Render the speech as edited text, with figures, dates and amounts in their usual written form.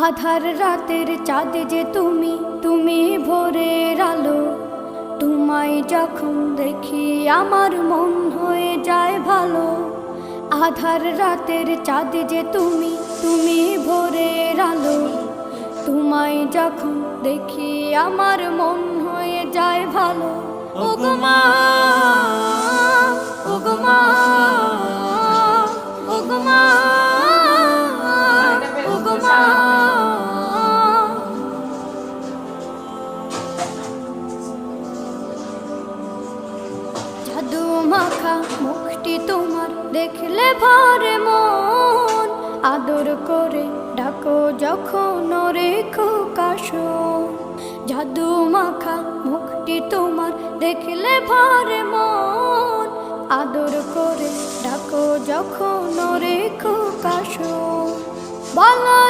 আধার রাতের চাঁদ যে তুমি, তুমি ভোরের আলো। তোমায় যখন দেখি আমার মন হয়ে যায় ভালো। আধার রাতের চাঁদ যে তুমি, তুমি ভোরের আলো। তোমায় যখন দেখি আমার মন হয়ে যায় ভালো। ওগো মা, ওগো মা, ওগো মা, ওগো মা। জাদু মাখা মুখটি তোমার দেখলে ভরে মন। আদর করে ডাকো যখন রেখো কাশন। জাদু মাখা মুখটি তোমার দেখলে ভরে মন। আদর করে ডাকো যখন রেখো কাশন। বলো